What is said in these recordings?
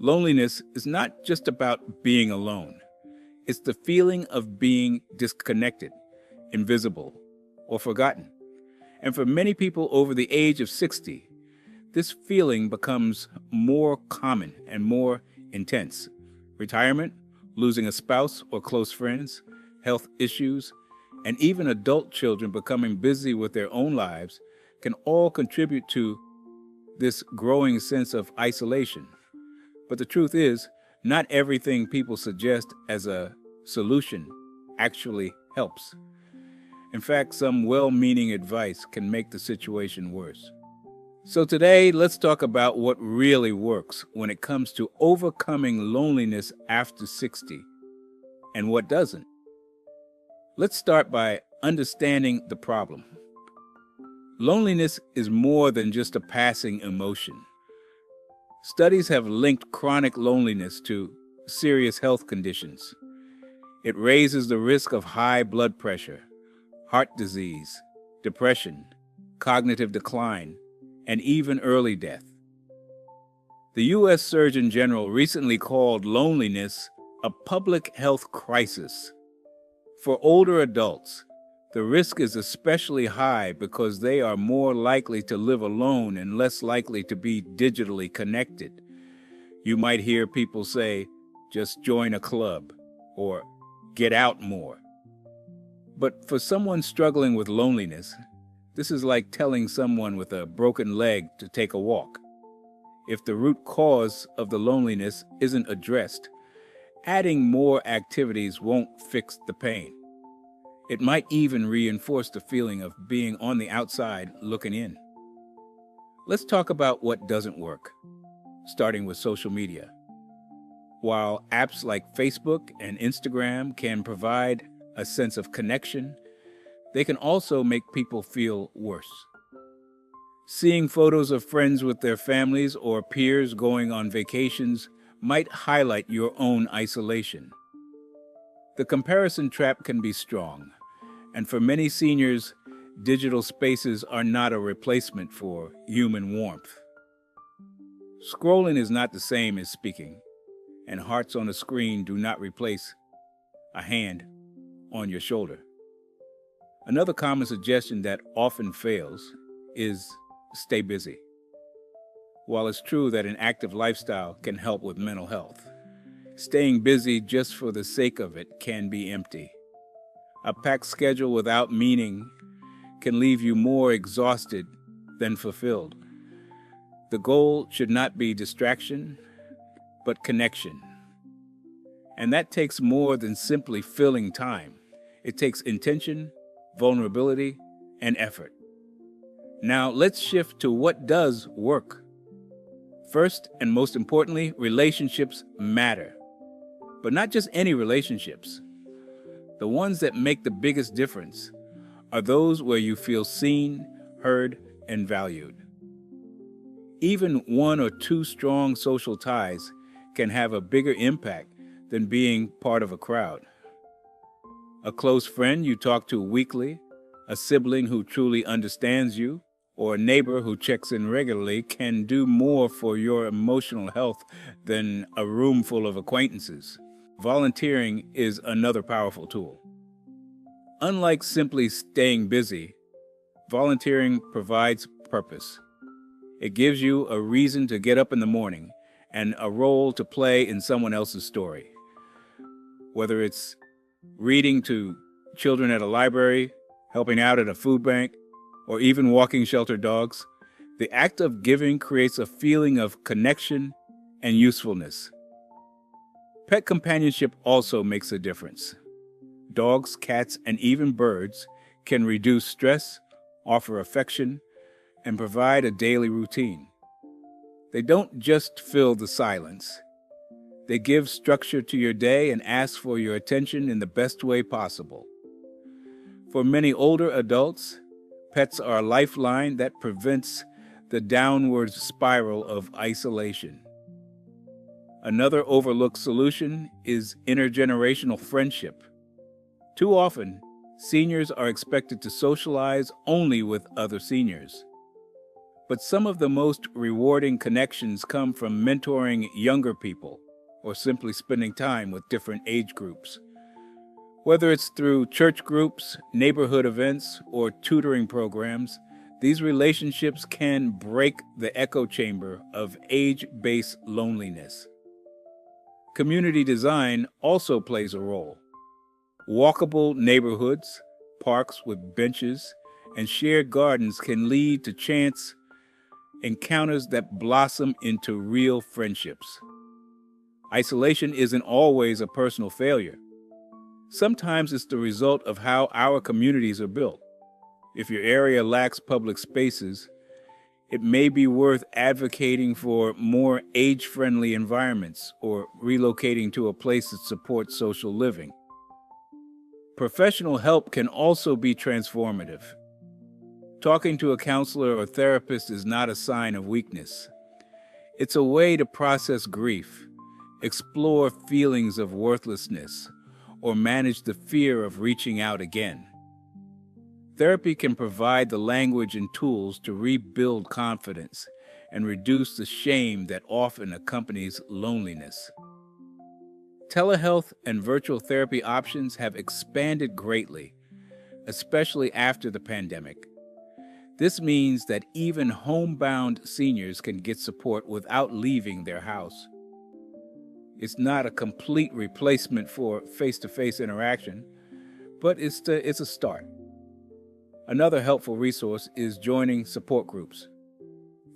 Loneliness is not just about being alone. It's the feeling of being disconnected, invisible, or forgotten. And for many people over the age of 60, this feeling becomes more common and more intense. Retirement, losing a spouse or close friends, health issues, and even adult children becoming busy with their own lives can all contribute to this growing sense of isolation. But the truth is, not everything people suggest as a solution actually helps. In fact, some well-meaning advice can make the situation worse. So today, let's talk about what really works when it comes to overcoming loneliness after 60 and what doesn't. Let's start by understanding the problem. Loneliness is more than just a passing emotion. Studies have linked chronic loneliness to serious health conditions. It raises the risk of high blood pressure, heart disease, depression, cognitive decline, and even early death. The U.S. Surgeon General recently called loneliness a public health crisis. For older adults, the risk is especially high because they are more likely to live alone and less likely to be digitally connected. You might hear people say, just join a club, or get out more. But for someone struggling with loneliness, this is like telling someone with a broken leg to take a walk. If the root cause of the loneliness isn't addressed, adding more activities won't fix the pain. It might even reinforce the feeling of being on the outside looking in. Let's talk about what doesn't work, starting with social media. While apps like Facebook and Instagram can provide a sense of connection, they can also make people feel worse. Seeing photos of friends with their families or peers going on vacations might highlight your own isolation. The comparison trap can be strong, and for many seniors, digital spaces are not a replacement for human warmth. Scrolling is not the same as speaking, and hearts on a screen do not replace a hand on your shoulder. Another common suggestion that often fails is stay busy. While it's true that an active lifestyle can help with mental health, staying busy just for the sake of it can be empty. A packed schedule without meaning can leave you more exhausted than fulfilled. The goal should not be distraction, but connection. And that takes more than simply filling time. It takes intention, vulnerability, and effort. Now let's shift to what does work. First, and most importantly, relationships matter. But not just any relationships. The ones that make the biggest difference are those where you feel seen, heard, and valued. Even one or two strong social ties can have a bigger impact than being part of a crowd. A close friend you talk to weekly, a sibling who truly understands you, or a neighbor who checks in regularly can do more for your emotional health than a room full of acquaintances. Volunteering is another powerful tool. Unlike simply staying busy, volunteering provides purpose. It gives you a reason to get up in the morning and a role to play in someone else's story. Whether it's reading to children at a library, helping out at a food bank, or even walking shelter dogs, the act of giving creates a feeling of connection and usefulness. Pet companionship also makes a difference. Dogs, cats, and even birds can reduce stress, offer affection, and provide a daily routine. They don't just fill the silence. They give structure to your day and ask for your attention in the best way possible. For many older adults, pets are a lifeline that prevents the downward spiral of isolation. Another overlooked solution is intergenerational friendship. Too often, seniors are expected to socialize only with other seniors. But some of the most rewarding connections come from mentoring younger people or simply spending time with different age groups. Whether it's through church groups, neighborhood events, or tutoring programs, these relationships can break the echo chamber of age-based loneliness. Community design also plays a role. Walkable neighborhoods, parks with benches, and shared gardens can lead to chance encounters that blossom into real friendships. Isolation isn't always a personal failure. Sometimes it's the result of how our communities are built. If your area lacks public spaces, it may be worth advocating for more age-friendly environments or relocating to a place that supports social living. Professional help can also be transformative. Talking to a counselor or therapist is not a sign of weakness. It's a way to process grief, explore feelings of worthlessness, or manage the fear of reaching out again. Therapy can provide the language and tools to rebuild confidence and reduce the shame that often accompanies loneliness. Telehealth and virtual therapy options have expanded greatly, especially after the pandemic. This means that even homebound seniors can get support without leaving their house. It's not a complete replacement for face-to-face interaction, but it's a start. Another helpful resource is joining support groups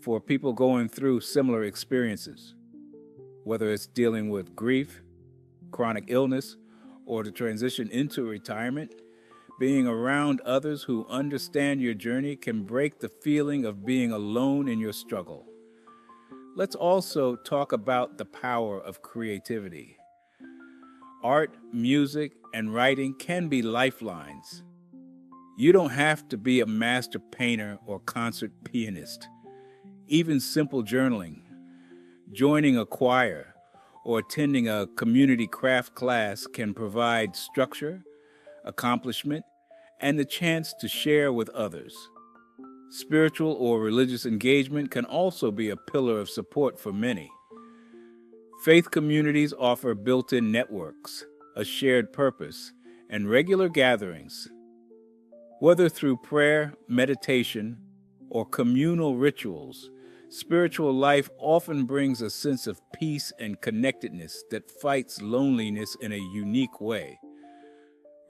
for people going through similar experiences, whether it's dealing with grief, chronic illness, or the transition into retirement. Being around others who understand your journey can break the feeling of being alone in your struggle. Let's also talk about the power of creativity. Art, music, and writing can be lifelines. You don't have to be a master painter or concert pianist. Even simple journaling, joining a choir, or attending a community craft class can provide structure, accomplishment, and the chance to share with others. Spiritual or religious engagement can also be a pillar of support for many. Faith communities offer built-in networks, a shared purpose, and regular gatherings. Whether through prayer, meditation, or communal rituals, spiritual life often brings a sense of peace and connectedness that fights loneliness in a unique way.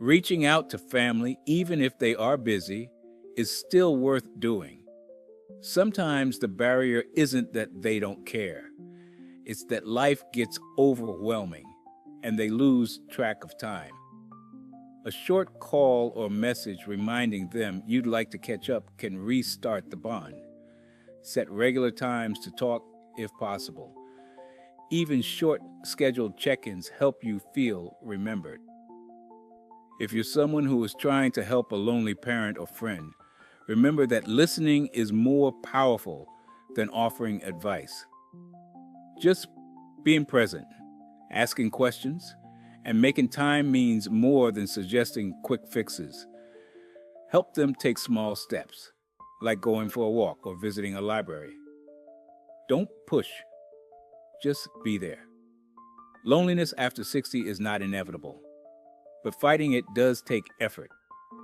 Reaching out to family, even if they are busy, is still worth doing. Sometimes the barrier isn't that they don't care. It's that life gets overwhelming and they lose track of time. A short call or message reminding them you'd like to catch up can restart the bond. Set regular times to talk if possible. Even short scheduled check-ins help you feel remembered. If you're someone who is trying to help a lonely parent or friend, remember that listening is more powerful than offering advice. Just being present, asking questions, and making time means more than suggesting quick fixes. Help them take small steps, like going for a walk or visiting a library. Don't push, just be there. Loneliness after 60 is not inevitable, but fighting it does take effort,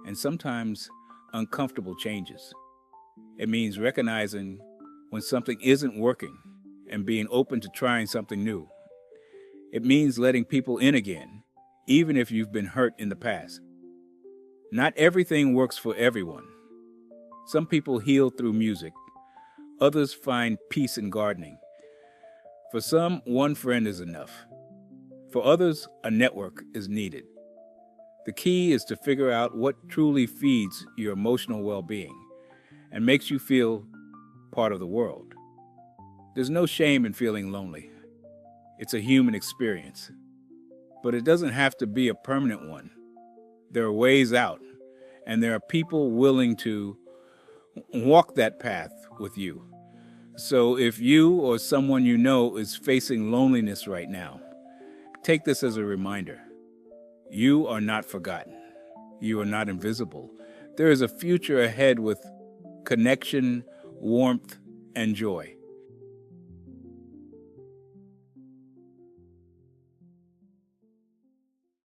and sometimes uncomfortable changes. It means recognizing when something isn't working and being open to trying something new. It means letting people in again, even if you've been hurt in the past. Not everything works for everyone. Some people heal through music. Others find peace in gardening. For some, one friend is enough. For others, a network is needed. The key is to figure out what truly feeds your emotional well-being and makes you feel part of the world. There's no shame in feeling lonely. It's a human experience. But it doesn't have to be a permanent one. There are ways out, and there are people willing to walk that path with you. So if you or someone you know is facing loneliness right now, take this as a reminder. You are not forgotten. You are not invisible. There is a future ahead with connection, warmth, and joy.